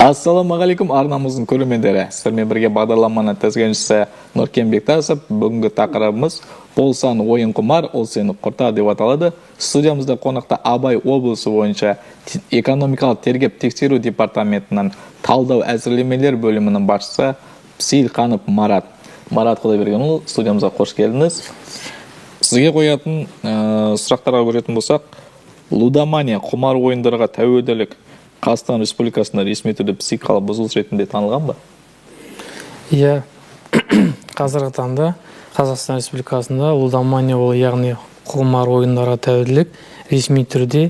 Ассалаумағалейкум арнамыздың көрермендері. Сіздермен бірге бағдарламаны тізгіншісі Нұркен Бектасов. Бүгінгі тақырыбымыз болсан ойын құмар, ол сені құртар деп аталады. Студиямызда қонақта Абай облысы бойынша экономикалық тергеп тексеру департаментінің талдау әзірлемелер бөлімінің басшысы Сейілханов Марат. Марат Құдайбергенұлы, студиямызға қош келдіңіз. Сізге қоятын сұрақтарға көретін болсақ, лудомания құмар ойындарға тәуелділік Қазақстан Республикасында ресми түрде психикалық бұзылыс ретінде танылған ба? Иә, қазіргі таңда Қазақстан Республикасында лудомания ол яғни құмар ойындарға тәуелділік ресми түрде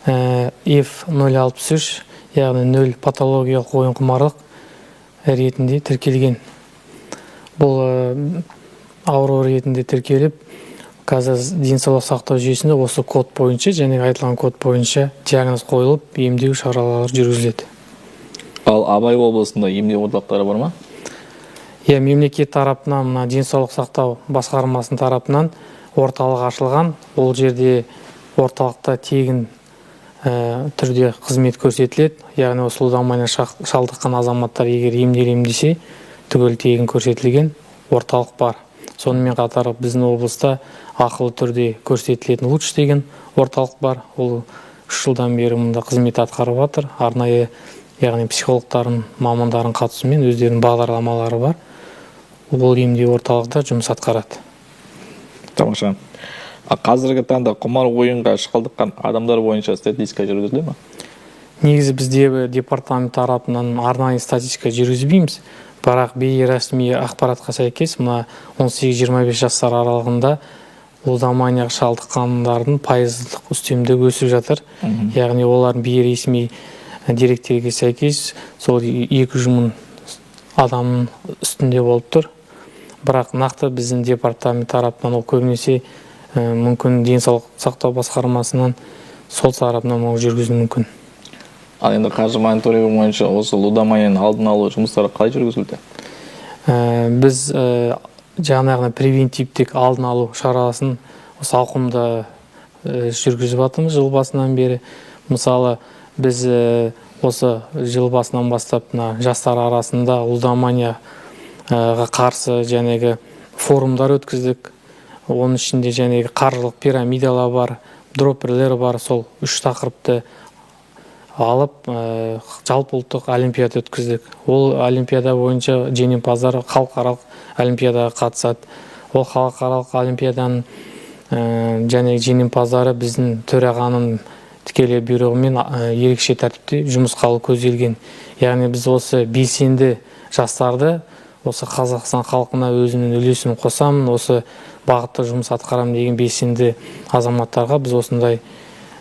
F063 яғни 0 патологиялық ойын құмарлық ретінде тіркелген. Бұл ауру ретінде тіркеліп, қазір денсаулық сақтау жүйесінде осы код бойынша және айтылған код бойынша диагноз қойылып, емдеу шаралары жүргізіледі. Ал Абай облысында емдеу орталықтары бар ма? Иә, мемлекет тарапынан, денсаулық сақтау басқармасының тарапынан орталық ашылған. Ол жерде орталықта тегін түрде қызмет көрсетіледі. Яғни осы лудомания шалдыққан азаматтар егер емделем десе, түгел тегін көрсетілген орталық бар. Сонымен қатар біздің облыста ақылы түрде көрсетілетін луч деген орталық бар. Ол 3 жылдан бері мұнда қызмет атқарып жатыр. Арнайы, яғни психологтардың, мамандардың қатысуымен өздерінің бағдарламалары бар. Ол емдеу орталықта жұмыс атқарады. Тамаша. Қазіргі таңда құмар ойынға шалдыққан адамдар бойынша статистика жүргізіле ме? Негізі бізде департамент тарапынан арнайы статистика жүргізбейміз. Бірақ бейресми ақпаратқа сәйкес, мына 18-25 жастар аралығында лудоманияға шалдыққандардың пайыздық үстемдігі өсіп жатыр. Яғни олардың бейресми деректерге сәйкес сол 200 мың адамның үстінде болып тұр. Бірақ нақты біздің департамент тарапынан ол көбінесе мүмкін денсаулық сақтау басқармасынан сол тарапынан ол жүргізілуі мүмкін. Ал енді қаржы мониторингі бойынша осы лудоманияның алдын алу жұмыстары қалай жүргізілді? Біз жаңағы превентивтік алдын алу шарасын осы ауқымда жүргізіп жатырмыз жыл басынан бері. Мысалы, біз осы жыл басынан бастап жастар арасында лудоманияға қарсы жәнегі форумдар өткіздік. Оның ішінде жәнегі қаржылық пирамидалар бар, дропперлер бар, сол 3 тақырыпты алып, жалпы ұлттық олимпиада өткіздік. Ол олимпиада бойынша жеңімпаздар халықаралық олимпиадаға қатысады. Ол халықаралық олимпиаданың және жеңімпаздары біздің төрағаның тікелей бұйрығымен ерекше тәртіпте жұмысқа алу көзделген. Яғни біз осы белсенді жастарды осы Қазақстан халқына өзінің үлесін қосамын, осы бағытта жұмыс атқарамын деген белсенді азаматтарға біз осындай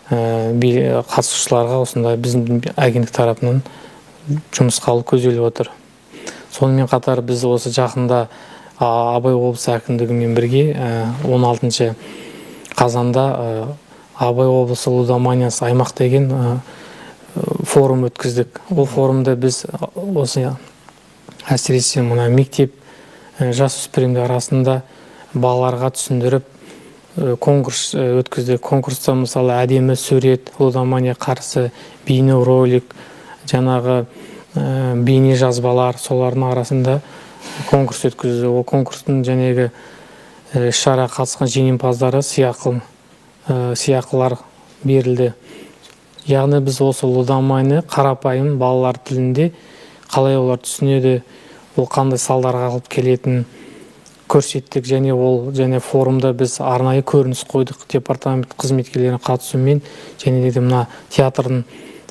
қатысушыларға осындай біздің агенттік тарапынан жұмысқа алу көзделіп отыр. Сонымен қатар біз осы жақында Абай облысы әкімдігімен бірге 16 қазанда Абай облысы лудоманиясы аймақ деген форум өткіздік. Ол форумда біз осы әсіресе мына мектеп жасөспірімдер арасында балаларға түсіндіріп конкурс өткізді. Конкурста мысалы әдемі сурет, лудомания қарсы бейне ролик, жаңағы бейне жазбалар, солардың арасында конкурс өткізді. Ол конкурстың жәнегі шара қатысқан жеңімпаздары сыйақылар берілді. Яғни біз осы лудомания қарапайым балалар тілінде қалай олар түсінеді, ол қандай салдарға алып келетінін көрсеттік. Және ол форумда біз арнайы көрініс қойдық департамент қызметкерлерінің қатысуымен, және де мына театрдың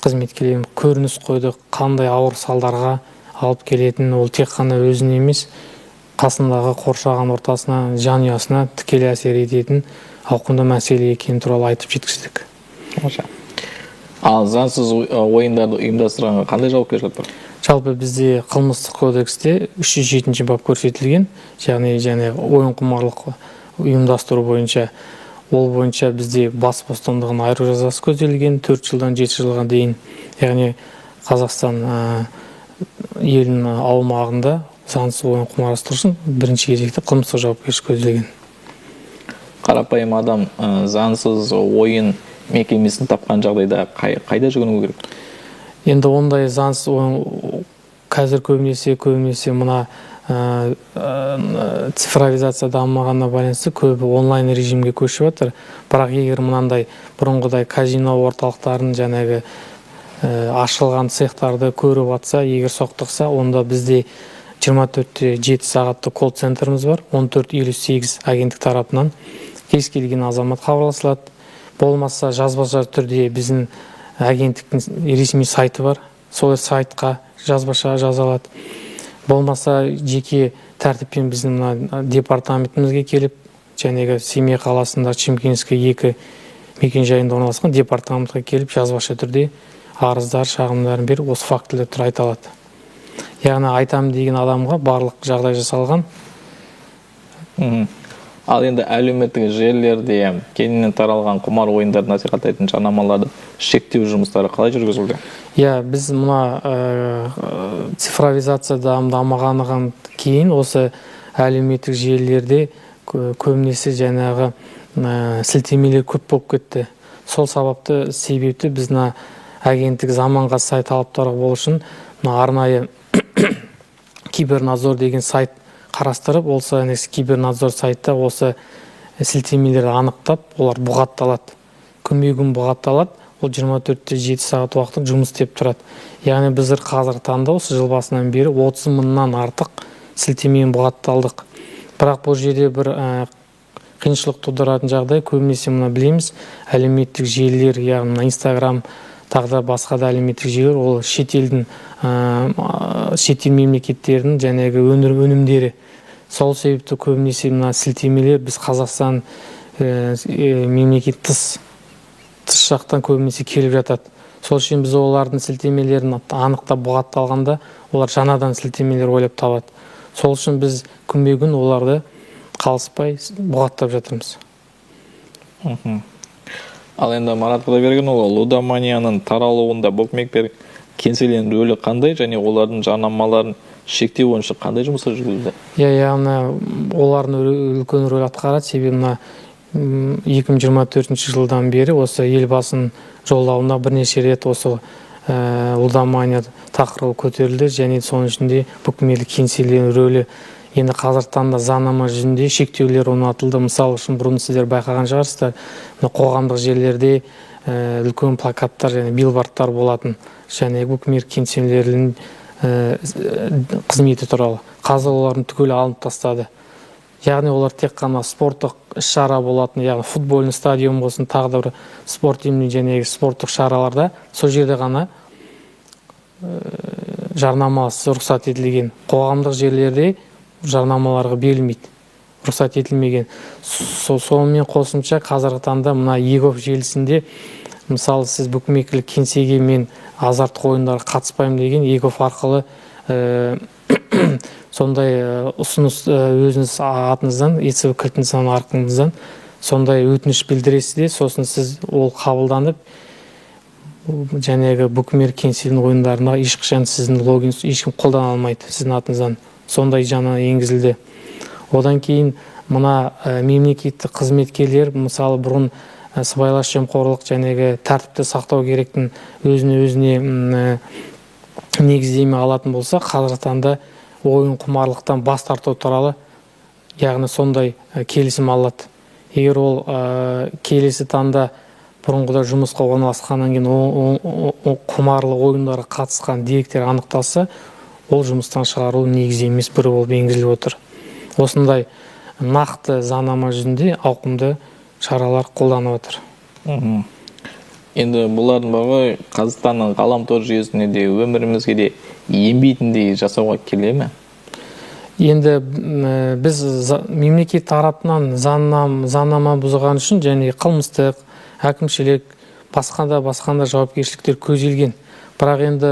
қызметкерлерінің көрініс қойдық, қандай ауыр салдарға алып келетінін. Ол тек қана өзіне емес, қасындағы қоршаған ортасына, жанұясына тікелей әсер ететін ауқымды мәселе екені туралы айтып жеткіздік. Ал заңсыз ойындарды ұйымдастырғанға қандай жауапкершілік бар? Жалпы бізде қылмыстық кодексте 307 бап көрсетілген, яғни ойын құмарлық ұйымдастыру бойынша. Ол бойынша бізде бас бостандығын айыру жазасы көзделген 4 жылдан 7 жылға дейін. Яғни Қазақстан елінің аумағында заңсыз ойын құмарластыру үшін бірінші кезекте қылмыстық жауапкершілік көзделген. Қарапайым адам заңсыз ойын мекемесін тапқан жағдайда қайда жүгіну керек? Енді ондай заңсыз қазір көбінесе мына цифровизация дамымағанына байланысты көбі онлайн режимге көшіп жатыр. Бірақ егер мынандай бұрынғыдай казино орталықтарын жаңағы ашылған цехтарды көріп жатса, егер соқтықса, онда бізде 24/7 сағатты колл-центріміз бар. 1458 агенттік тарапынан кез келген азамат хабарласылады. Болмаса жазбаша түрде біздің агенттіктің ресми сайты бар. Сол сайтқа жазбаша жаза алады. Болмаса жеке тәртіппен біздің департаментімізге келіп, жәнегі Семей қаласында Чемкинский 2 мекенжайында орналасқан департаментке келіп жазбаша түрде арыздар, шағымдарын беріп, осы фактілер туралы айта алады. Яғни айтам деген адамға барлық жағдай жасалған. Ал енді әлеуметтік желілерде кеңінен таралған құмар ойындарды насихаттайтын жарнамаларды шектеу жұмыстары қалай жүргізілді? Біз мына цифровизация дамығаннан кейін осы әлеуметтік желілерде көбінесе жаңағы сілтемелер көп болып кетті. Сол себепті біздің агенттік заманға сай талаптары болу үшін арнайы кибернадзор деген сайт қарастырып, осы кибернадзор сайтта осы сілтемелерді анықтап, олар бұғатталады. Күнбе-күн бұғатталады. Ол 24/7 сағат уақытта жұмыс істеп тұрады. Яғни біздер қазір таңда осы жыл басынан бері 30 мыңнан артық сілтемемен бұғатталдық. Бірақ бұл жерде бір қиыншылық тудыратын жағдай, көбінесе мына білеміз, әлеуметтік желілер, яғни Instagram, тағда басқа да әлеуметтік желілер, ол шетел мемлекеттерінің жәнегі өнімдері. Сол себепті көбінесе мына сілтемелер біз Қазақстан мемлекет тыс жақтан көбінесе келіп жатады. Сол үшін біз олардың сілтемелерін анықтап бұғатталғанда, олар жаңадан сілтемелер ойлап табады. Сол үшін біз күнбе-күн оларды қалыспай бұғаттап жатырмыз. Ал енді Марат Құдайбергенұлы, лудоманияның таралуында букмекер кеңселерінің рөлі қандай, және олардың жарнамаларын шектеу бойынша қандай жұмыстар жүргізілді? Яғни олардың үлкен рөл атқарады. Себебі 2024 жылдан бері осы елбасының жолдауында бірнеше рет осы лудомания тақырыбы көтерілді, және соның ішінде букмекерлік кеңселердің рөлі. Енді қазіргі таңда заңнама жүзінде шектеулер орнатылды. Мысалы үшін бұрын сіздер байқаған шығарсыздар, қоғамдық жерлерде үлкен плакаттар және билбордтар болатын, және букмекерлік кеңселердің қызметі туралы. Қазір олардың түгелі алынып тастады. Яғни олар тек қана спорттық іс-шара болатын, яғни футбольный стадион болсын, тағы да бір спорт үйінде және спорттық шараларда сол жерде ғана жарнамасы рұқсат етілген. Қоғамдық жерлерде жарнамаларға берілмейді, рұқсат етілмеген. Сонымен қосымша қазіргі таңда мына егоф желісінде, мысалы сіз букмекерлік кеңсеге мен азарттық ойындарға қатыспаймын деген егоф арқылы сондай ұсыныс өзіңіз атыңыздан, ЕЦБ кілтін саны арқылыңыздан сондай өтініш білдіресіз, сосын сіз ол қабылданып, жәнегі букмекерлік кеңселердің ойындарына ешқашан сіздің логиніңіз ешкім қолдана алмайды, сіздің атыңыздан. Сондай жаңа енгізілді. Одан кейін мына мемлекеттік қызметкерлер, мысалы бұрын сыбайлас жемқорлық жәнегі тәртіпті сақтау керектің өзіне негіздеме алатын болса, қазіргі таңда ойын құмарлықтан бас тарту туралы, яғни сондай келісім алады. Егер ол келесі таңда бұрынғыда жұмысқа орналасқаннан кейін құмарлық ойындарға қатысқан деректер анықталса, ол жұмыстан шығару негізі емес, бірі болып енгізіліп отыр. Осындай нақты заңнама жүзінде ауқымды шаралар қолданып отыр. Енді бұлардың бағы Қазақстанның ғаламтор жүйесіне де, өмірімізге де енбейтіндей жасауға келе ме? Енді біз мемлекет тарапынан заңнама бұзған үшін және қылмыстық, әкімшілік, басқа да жауапкершіліктер көзделген. Бірақ енді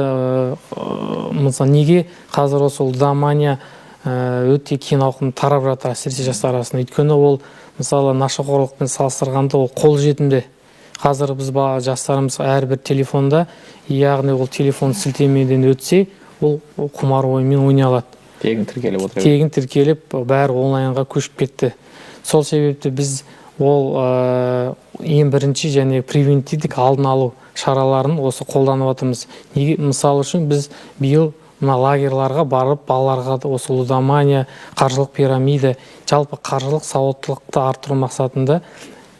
неге қазір осы лудомания өте кең ауқымда тарап жатыр әсіресе жастар арасында? Өйткені ол мысалы нашақорлықпен салыстырғанда ол қолжетімді. Қазір біз жастарымыз әрбір телефонда, яғни ол телефон сілтемеден өтсе, ол құмар ойынмен ойнай алады. Тегін тіркеліп отыр. Тегін тіркеліп, бәрі онлайнға көшіп кетті. Сол себепті біз ол ең бірінші және превентивтік алдын алу шараларын осы қолданып жатырмыз. Неге? Мысалы үшін біз биыл мына лагерьларға барып, балаларға осы лудомания, қаржылық пирамида, жалпы қаржылық сауаттылықты арттыру мақсатында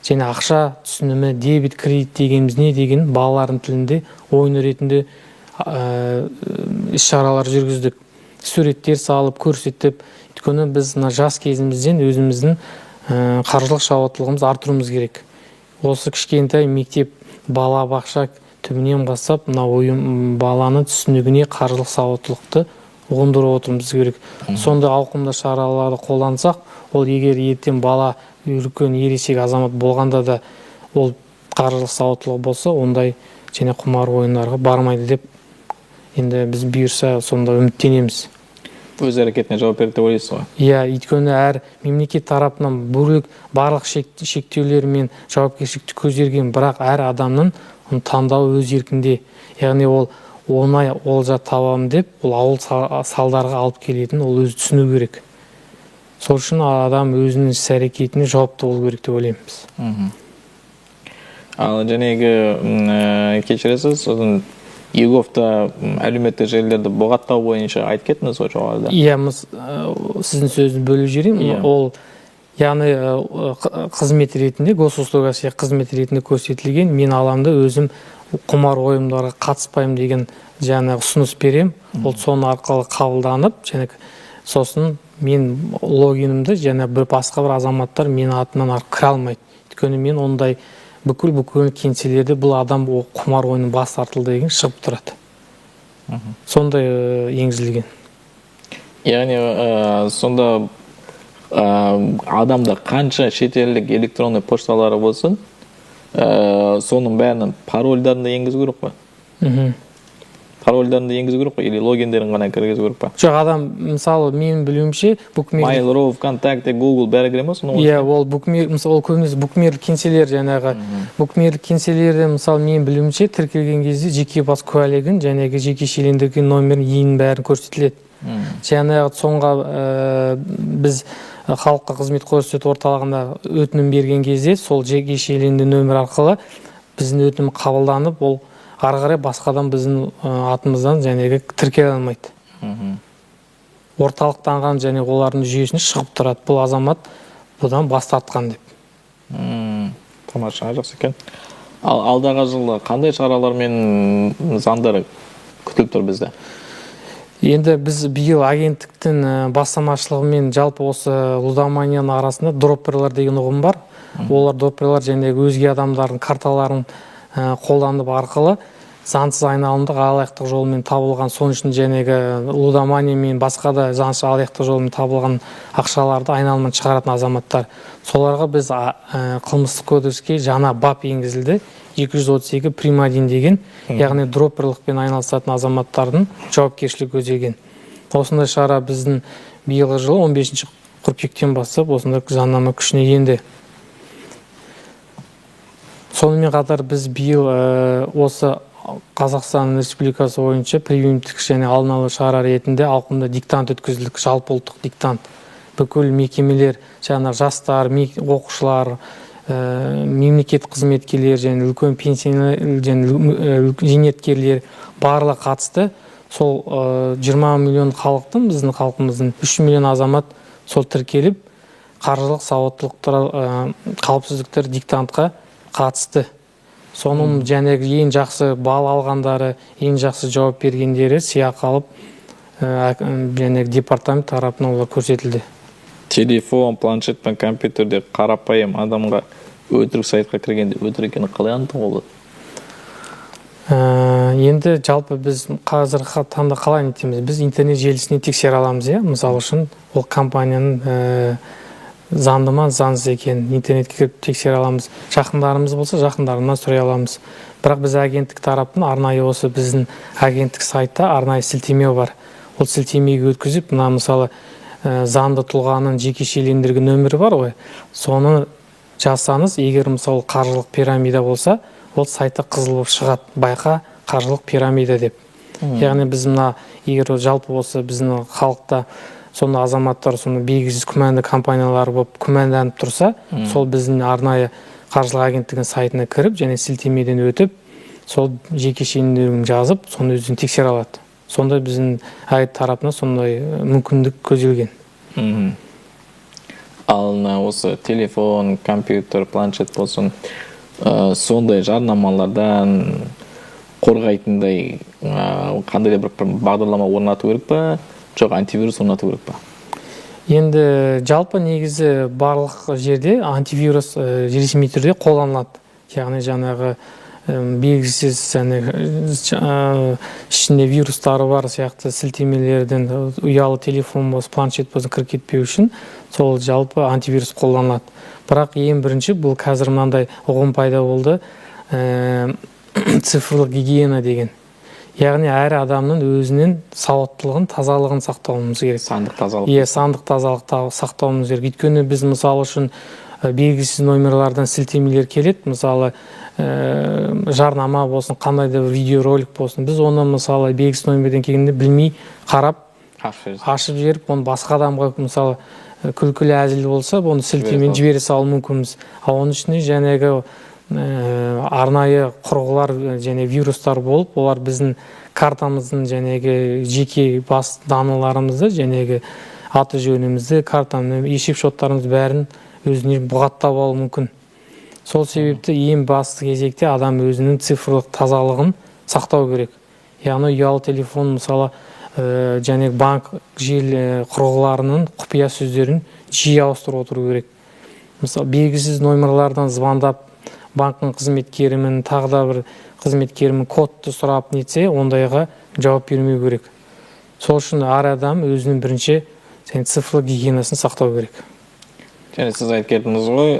және ақша түсінімі, дебет, кредит дегеніміз не деген балалардың тілінде ойын ретінде іс-шаралар жүргіздік. Суреттер салып, көрсетіп, өйткені біз жас кезімізден өзіміздің қаржылық сауаттылығымызды арттыруымыз керек. Осы кішкентай мектеп, бала бақша түбінен бастап, ойын баланың түсінігіне қаржылық сауаттылықты ұғындырып отыруымыз керек. Сонда ауқымды шараларды қолдансақ, ол егер ертең бала үлкен ересек азамат болғанда да ол қаржылық сауаттылығы болса, ондай және құмар ойындарға бармайды деп енді біз бұйырса сонда үміттенеміз. Өз әрекетіне жауап береді деп ойлайсыз ғой? Иә, өйткені әр мемлекет тарапынан барлық шектеулер мен жауапкершілікті көзделген, бірақ әр адамның таңдауы өз еркінде. Яғни ол оңай олжа табамын деп, ол ауыл салдарға алып келетін, ол өзі түсіну керек. Сол үшін адам өзінің іс-әрекетіне жауапты болу керек деп ойлаймыз. Ал жәнегі кешіресіз, Еговта әлеуметтік желілерді бұғаттау бойынша айтып кеттіңіз ғой жоғарыда? Иә, сіздің сөзін бөліп жіберейін. Ол яғни қызмет ретінде, госуслуга қызмет ретінде көрсетілген, мен аламда өзім құмар ойындарға қатыспаймын деген жаңағы ұсыныс берем. Ол соны арқылы қабылданып, сосын мен логинімді бір басқа бір азаматтар мен атынан кіре алмайды. Өйткені мен ондай бүкіл кеңселерде бұл адам құмар ойынын бас тартылды деген шығып тұрады. Сондай енгізілген. Яғни сонда адамда қанша шетелдік электронный пошталары болсын, соның бәрінің парольдарын да енгізу керек қой? Парольдарын да енгізу керек қой? Или логиндерін ғана кіргізу керек па? Жоқ, адам, мысалы, менің білуімше, Mail.ru, ВКонтакте, Google бәрі кіре ме? Иә, ол көбінесе букмерлік кеңселер, букмерлік кеңселерде, мысалы, менің білуімше, тіркелген кезде жеке бас куәлігін, жеке шелендірген номерін, ең бәрін көрсетіледі. Соңға біз халыққа қызмет көрсету орталығында өтінім берген кезде, сол жеке шеленді нөмір арқылы біздің өтінім қабылданып, ол ары қарай басқадан біздің атымыздан тіркеле алмайды. Орталықтанған олардың жүйесіне шығып тұрады. Бұл азамат бұдан бас тартқан деп. Тамаша, жақсы екен. Ал алдағы жылы қандай шаралар мен заңдар күтіліп тұр бізде? Енді біз биыл агенттіктің бастамашылығымен жалпы осы лудоманияның арасында дропперлар деген ұғым бар. Олар дропперлар өзге адамдардың карталарын қолданып арқылы заңсыз айналымдық алаяқтық жолымен табылған, соның үшін лудомания мен басқа да заңсыз алаяқтық жолымен табылған ақшаларды айналымнан шығаратын азаматтар. Соларға біз қылмыстық кодекске жаңа бап енгізілді, 232 примадин деген, яғни дропперлықпен айналысатын азаматтардың жауапкершілігі көзделген. Осындай шара біздің биылғы жылы 15 қыркүйектен бастап осындай заңнама күшіне енді. Сонымен қатар біз биыл осы Қазақстан Республикасы бойынша превентивтік және алдын алу шара ретінде ауқымды диктант өткізілдік, жалпы ұлттық диктант. Бүкіл мекемелер, жастар, оқушылар, мемлекет қызметкерлер және үлкен пенсионер және зейнеткерлер барлығы қатысты. Сол 20 миллион халықтың, біздің халқымыздың 3 миллион азамат сол тіркеліп, қаржылық сауаттылықтар, қауіпсіздіктер диктантқа қатысты. Соның ең жақсы бал алғандары, ең жақсы жауап бергендері сыйақы алып, департамент тарапынан олар көрсетілді. Телефон, планшет пен компьютерде қарапайым адамға өтірік сайтқа кіргенде өтірік екенін қалай анықтауға болады? Енді жалпы біз қазіргі таңда қалай нетеміз? Біз интернет желісіне тексере аламыз, мысалы үшін ол компанияның заңды ма, заңсыз екенін интернетке кіріп тексере аламыз. Жақындарымыз болса, жақындарынан сұрай аламыз. Бірақ біз агенттік тараптан арнайы осы біздің агенттік сайтта арнайы сілтеме бар. Ол сілтемеге өткізіп, мысалы заңды тұлғаның жекешелендірген нөмірі бар ғой, соны жазсаңыз, егер мысалы қаржылық пирамида болса, ол сайты қызыл болып шығады, байқа қаржылық пирамида деп. Яғни біз егер жалпы осы біздің халықта сонда азаматтар белгісіз күмәнді компаниялар болып күмәнданып тұрса, сол біздің арнайы қаржылық агенттігінің сайтына кіріп және сілтемеден өтіп, сол жеке шенеунігін жазып соны өзін тексере алады. Сонда біздің агенттік тарапынан сондай мүмкіндік көзделген. Ал осы телефон, компьютер, планшет болсын, сондай жарнамалардан қорғайтындай қандай да бір бағдарлама орнату керек па, жоқ антивирус орнату керек па? Енді жалпы негізі барлық жерде антивирус ресми түрде қолданылады. Яғни жаңағы белгісіз ішінде вирустары бар сияқты сілтемелерден ұялы телефон болсын, планшет болсын кіріп кетпеу үшін сол жалпы антивирус қолданылады. Бірақ ең бірінші бұл қазір мынандай ұғым пайда болды, цифрлық гигиена деген. Яғни әр адамның өзінің сауаттылығын, тазалығын сақтауымыз керек. Сандық тазалық. Сандық тазалық сақтауымыз керек. Өйткені біз мысалы үшін белгісіз номерлардан сілтемелер келеді. Мысалы жарнама болсын, қандай да видеоролик болсын. Біз оны мысалы белгісіз номерден келгенде білмей қарап, ашып жіберіп, оны басқа адамға мысалы күлкілі әзіл болса, оны сілтемені жібере салу мүмкінбіз. Ал оның ішінде жаңағы арнайы құрылғылар және вирустар болып, олар біздің картамыздың жәнегі жеке бас даныларымызды, жәнегі аты жөнімізді, картаны, есеп шоттарымыз бәрін өзіне бұғаттап алу мүмкін. Сол себепті ең басты кезекте адам өзінің цифрлық тазалығын сақтау керек. Яғни ұялы телефон мысалы жәнегі банк желі құрылғыларының құпия сөздерін жиі ауыстырып отыру керек. Мысалы белгісіз номерлардан звондап банктың қызметкерімін, тағы да бір қызметкерімін кодты сұрап нетсе, ондайға жауап бермеу керек. Сол үшін әр адам өзінің бірінші цифрлық гигиенасын сақтау керек. Және сіз айтып кеттіңіз ғой,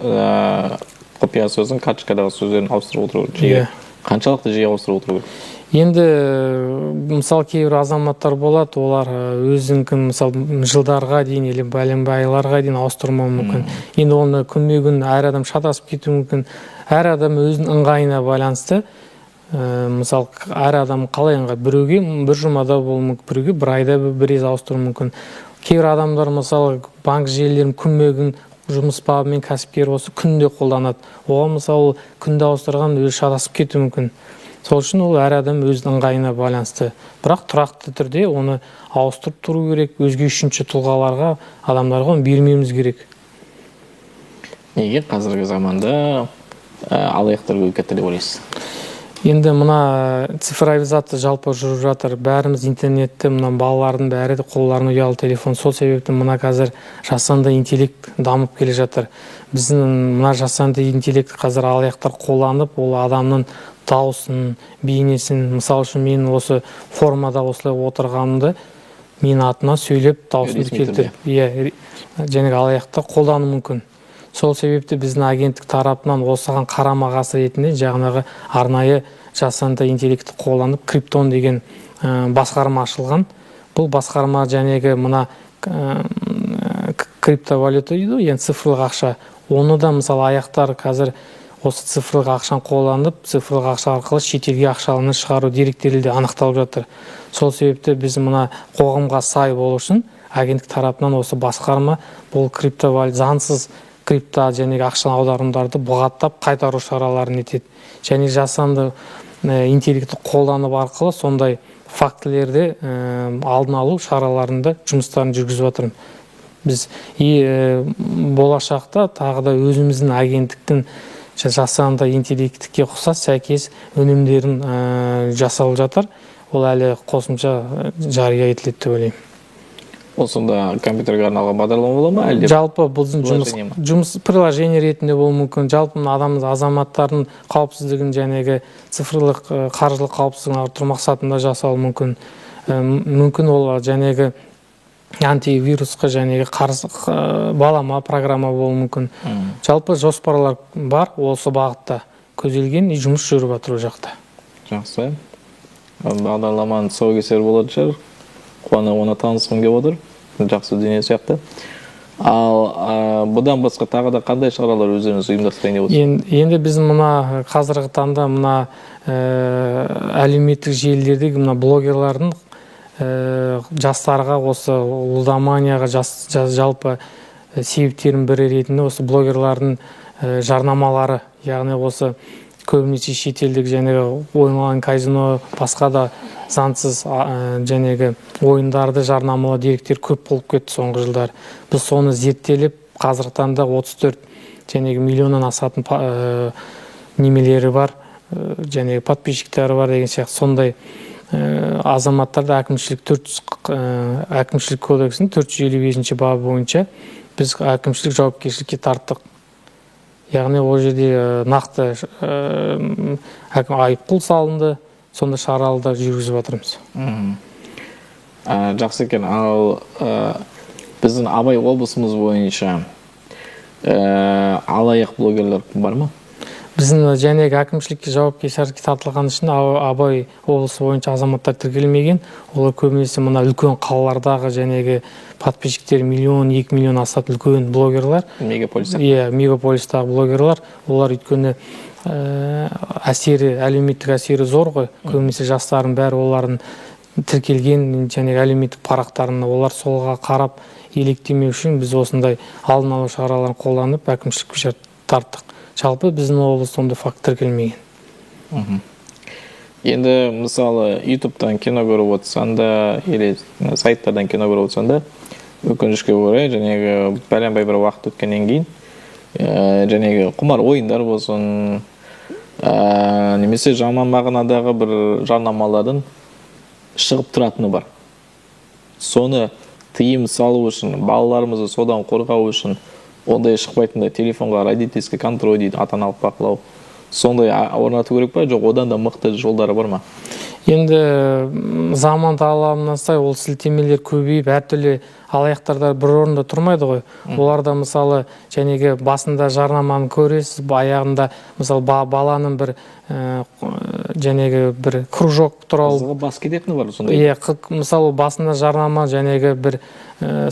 құпия сөздің карточкадағы сөздерін ауыстырып отыру керек. Қаншалықты жиі ауыстырып отыру керек? Енді мысалы кейбір азаматтар болады, олар өзінің мысалы жылдарға дейін или айларға дейін ауыстырмауы мүмкін. Енді оны күнме-күн әр адам шатасып кетуі мүмкін. Әр адам өзінің ыңғайына байланысты. Мысалы әр адам қалай ыңғай, біреуге бір жұмада болуы мүмкін, біреуге бір айда бір рет ауыстыруы мүмкін. Кейбір адамдар мысалы банк желілерін күнме-күн жұмыс бабымен кәсіпкер болса күнде қолданады. Оған мысалы күнде ауыстырған өзі шатасып кетуі мүмкін. Сол үшін ол әр адам өзінің ыңғайына байланысты. Бірақ тұрақты түрде оны ауыстырып тұру керек, өзге үшінші тұлғаларға, адамдарға оны бермеуіміз керек. Неге қазіргі заманда алаяқтар көбейіп кетті деп ойлайсыз? Енді мына цифровизация жалпы жүріп жатыр. Бәріміз интернетте, мына балалардың бәрі де қолдарына ұялы телефон. Сол себепті мына қазір жасанды интеллект дамып келе жатыр. Біздің мына жасанды интеллект қазір алаяқтар қолданып, ол адамның дауысын, бейнесін, мысалы үшін мен осы формада осылай отырғанымды мен атына сөйлеп дауысымды келтіріп, және алаяқтар қолдану мүмкін. Сол себепті біздің агенттік тарапынан осыған қарама-қарсы ретінде жаңағы арнайы жасанды интеллектті қолданып криптон деген басқарма ашылған. Бұл басқарма жәнегі мына криптовалюта дейді, яғни цифрлық ақша. Оны да мысалы аяқтар қазір осы цифрлық ақшаны қолданып, цифрлық ақша арқылы шетелге ақшаланы шығару деректері де анықталып жатыр. Сол себепті біз мына қоғамға сай болу үшін агенттік тарапынан осы басқарма бұл криптовалюта заңсыз крипто және ақша аударымдарды бұғаттап қайтару шараларын етеді. Және жасанды интеллектті қолданып арқылы сондай фактілерді алдын алу шараларында жұмыстарын жүргізіп жатырмыз. Біз болашақта тағы да өзіміздің агенттіктің жасанды интеллектке ұқсас сәйкес өнімдерін жасалып жатыр. Ол әлі қосымша жария етіледі деп ойлаймын. Осында компьютерге арналған бағдарлама бола ма? Жалпы біздің жұмыс приложение ретінде болуы мүмкін. Жалпы азаматтардың қауіпсіздігін жәнегі цифрлық қаржылық қауіпсіздігін арттыру мақсатында жасалуы мүмкін. Мүмкін ол жәнегі антивирусқа жәнегі балама программа болуы мүмкін. Жалпы жоспарлар бар, осы бағытта көзделген жұмыс жүріп жатыр ол жақта. Жақсы. Бағдарламаның тұсаукесері болады шығар. Қуана оны танысқым келіп отыр. Жақсы дүние сияқты. Ал бұдан басқа тағы да қандай шаралар өздеріңіз ұйымдастырайын деп отырсыз? Енді біз мына қазіргі таңда мына әлеуметтік желілердегі мына блогерлардың жастарға осы лудоманияға жалпы себептердің бірі ретінде осы блогерлардың жарнамалары, яғни осы көбінесе шетелдік жаңағы онлайн казино, басқа да заңсыз жаңағы ойындарды жарнамалау деректер көп болып кетті соңғы жылдар. Біз соны зерттеліп, қазіргі таңда 34 жаңағы миллионнан асатын немелері бар, жаңағы подписчиктері бар деген сияқты. Сондай азаматтарды әкімшілік кодексінің 455 бабы бойынша біз әкімшілік жауапкершілікке тарттық. Яғни ол жерде нақты айыппұл салынды, сонда шараларды жүргізіп жатырмыз. Жақсы екен. Ал біздің Абай облысымыз бойынша алаяқ блогерлер бар ма? Біздің жәнегі әкімшілікке жауапкершілікке тартылған үшін Абай облысы бойынша азаматтар тіркелмеген. Олар көбінесе мына үлкен қалалардағы жәнегі подписчиктері миллион, 2 миллион асатын үлкен блогерлар. Мегаполистер. Мегаполистағы блогерлар. Олар өйткені әлеуметтік әсері зор ғой. Көбінесе жастардың бәрі олардың тіркелген жәнегі әлеуметтік парақтарына олар солға қарап еліктемеу үшін біз осындай алдын алу шараларын қолданып әкімшілікке тарттық. Жалпы біздің облыста ондай факт тіркелмеген. Енді мысалы YouTube-тан кино көріп отырсаң да, или сайттардан кино көріп отырсаң да, өкінішке орай жаңағы бәленбай бір уақыт өткеннен кейін жаңағы құмар ойындар болсын, немесе жаман мағынадағы бір жарнамалардың шығып тұратыны бар. Соны тыйым салу үшін, балаларымызды содан қорғау үшін ондай шықпайтындай телефонға родительский контроль дейді, ата-аналық бақылау. Сондай орнату керек па, жоқ одан да мықты жолдары бар ма? Енді заман талабына сай ол сілтемелер көбейіп, әртүрлі алаяқтардар бір орында тұрмайды ғой. Оларда мысалы жәнегі басында жарнаманы көресіз, аяғында мысалы баланың бір жәнегі бір кружок туралы қызығы бас кететіні бар сондай. Мысалы басында жарнама жәнегі бір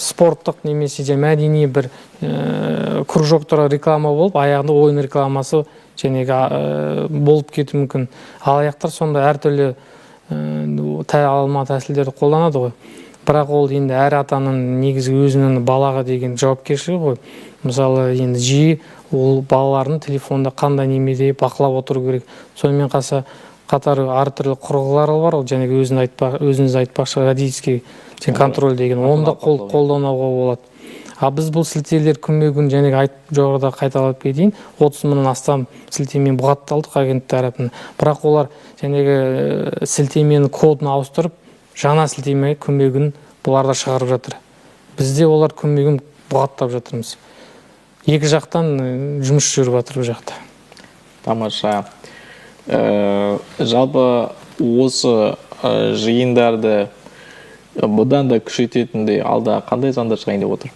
спорттық немесе мәдени бір кружок туралы реклама болып, аяғында ойын рекламасы жәнегі болып кетуі мүмкін. Алаяқтар сонда әртүрлі алма тәсілдерді қолданады ғой. Бірақ ол енді әр атаның негізгі өзінің балаға деген жауапкершілігі ғой. Мысалы енді жиі ол балалардың телефонда қандай немеде бақылап отыру керек. Сонымен қатар әртүрлі құрылғылар бар, ол жәнегі өзіңіз айтпақшы родительский контроль деген, оны да қолдануға болады. Біз бұл сілтемелер күнбе-күн жәнегі жоғарыда қайталап кетейін, 30 мыңнан астам сілтемен бұғатталдық агенттік тарапынан. Бірақ олар жәнегі сілтеменің кодын ауыстырып, жаңа сілтеме күнбе-күн бұларда шығарып жатыр. Бізде олар күнбе-күн бұғаттап жатырмыз. Екі жақтан жұмыс жүріп жатыр бұл жақта. Тамаша. Жалпы осы жиындарды бұдан да күшейтетіндей алда қандай заңдар шығайын деп отыр?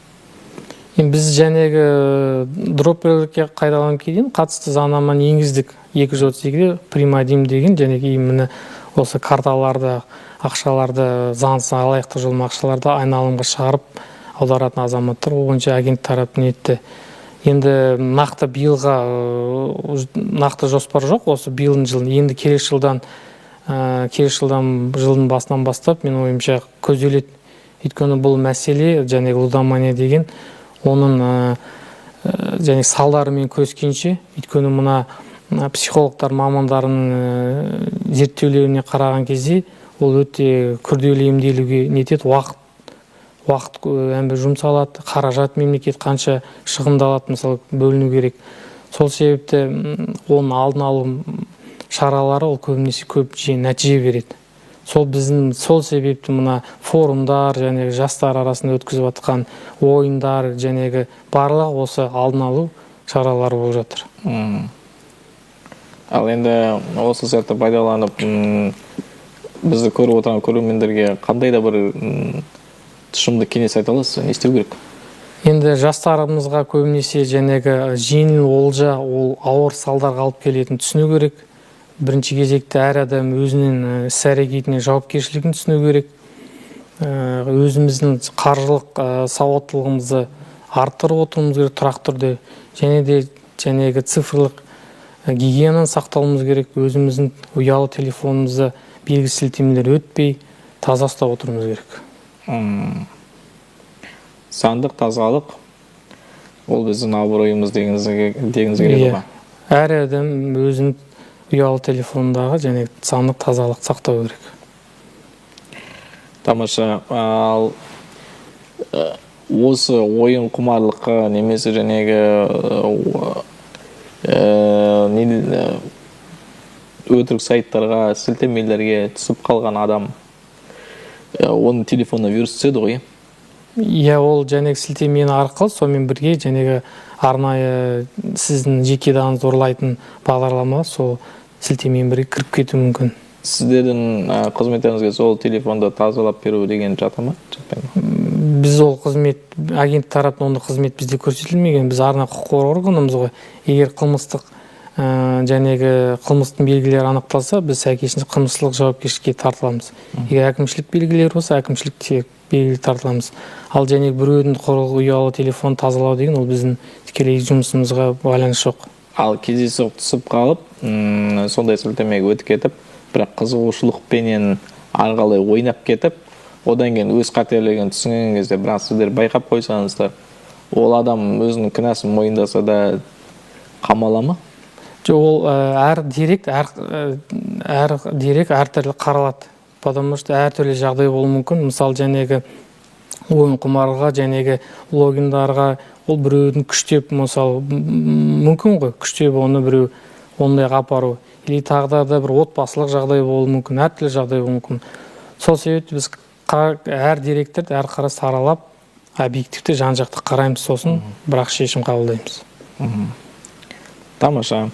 Біз жәнегі дропперлерге қайталанып кейін қатысты заңнаманы енгіздік. 232-де примадим деген жәнегі міне осы карталарды, ақшаларды, заңсыз алаяқтық жолмен ақшаларды айналымға шығарып аударатын азаматтар бойынша агент тарапынан етті. Енді нақты биылға нақты жоспар жоқ, осы биылдың жылын. Енді келесі жылдың басынан бастап мен ойымша көзделеді. Өйткені бұл мәселе жәнегі лудомания деген оның және салдарымен күрескенше, өйткені мына психологтар мамандарының зерттеулеріне қараған кезде ол өте күрделі емделуге нетеді, уақыт жұмсалады, қаражат мемлекет қанша шығындалады, мысалы бөліну керек. Сол себепті оның алдын алу шаралары ол көбінесе көп нәтиже береді. Сол себепті мына форумдар, жәнегі жастар арасында өткізіп жатқан ойындар, жәнегі барлық осы алдын алу шаралары болып жатыр. Ал енді осы сәтті пайдаланып, бізді көріп отырған көрермендерге қандай да бір тұшымды кеңес айта аласыз, не істеу керек? Енді жастарымызға көбінесе жәнегі жеңіл олжа, ол ауыр салдарға алып келетінін түсіну керек. Бірінші кезекте әр адам өзінің іс-әрекетіне жауапкершілігін түсіну керек. Өзіміздің қаржылық сауаттылығымызды арттырып отыруымыз керек тұрақты түрде. Және де жәнегі цифрлық гигиенаны сақтауымыз керек. Өзіміздің ұялы телефонымызды белгісіз сілтемелер өтпей таза ұстап отыруымыз керек. Сандық тазалық ол біздің абыройымыз дегіңіз келеді ме? Әр адам өзінің ұялы телефондағы және сандық тазалық сақтау керек. Тамаша. Ал осы ойын құмарлыққа немесе өтірік сайттарға, сілтемелерге түсіп қалған адам оның телефонына вирус түседі ғой. Иә, ол сілтемені арқылы сонымен бірге арнайы сіздің жеке даныңызды ұрлайтын бағдарлама сол сілтемен бірге кіріп кетуі мүмкін. Сіздердің қызметтеріңізге сол телефонды тазалап беру деген жата ма? Біз ол қызмет, агент тарапынан ондай қызмет бізде көрсетілмеген. Біз арнайы құқық қорғау органымыз ғой. Егер қылмыстық қылмыстың белгілері анықталса, біз сәйкесінше қылмыстық жауапкершілікке тартыламыз. Егер әкімшілік белгілері болса, әкімшілікке белгілі тартыламыз. Ал біреудің ұялы телефон тазалау деген ол біздің тікелей жұмысымызға байланысы жоқ. Ал кездейсоқ түсіп қалып, сондай сілтемеге өтіп кетіп, бірақ қызығушылықпенен арғалай ойнап кетіп, одан кейін өз қателігін түсінген кезде, бірақ сіздер байқап қойсаңыздар, ол адам өзінің кінәсін мойындаса да қамала ма? Жоқ, ол әр дерек әртүрлі қаралады. Потому что әртүрлі жағдай болуы мүмкін. Мысалы, ойын құмарға, логиндарға ол біреудің күштеп, мысалы, мүмкін ғой, күштеп оны біреу ондайға апару. Или тағдырда бір отбасылық жағдай болуы мүмкін, әртүрлі жағдай болуы мүмкін. Сол себепті біз әр деректерді әр қара саралап, объективті жан-жақты қараймыз, сосын бірақ шешім қабылдаймыз. Тамаша.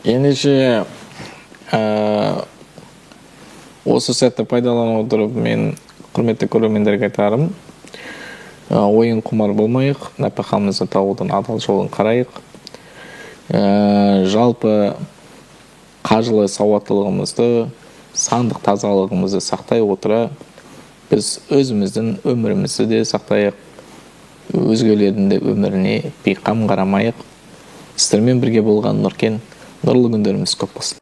Ендеше осы сәтті пайдалана отырып, мен құрметті көрермендерге айтарым, ойын құмар болмайық, нәпақамызды табудың адал жолын қарайық. Жалпы қаржылай сауаттылығымызды, сандық тазалығымызды сақтай отыра, біз өзіміздің өмірімізді де сақтайық, өзгелердің де өміріне бейқам қарамайық. Сіздермен бірге болған Нұркен, нұрлы күндеріміз көп болсын.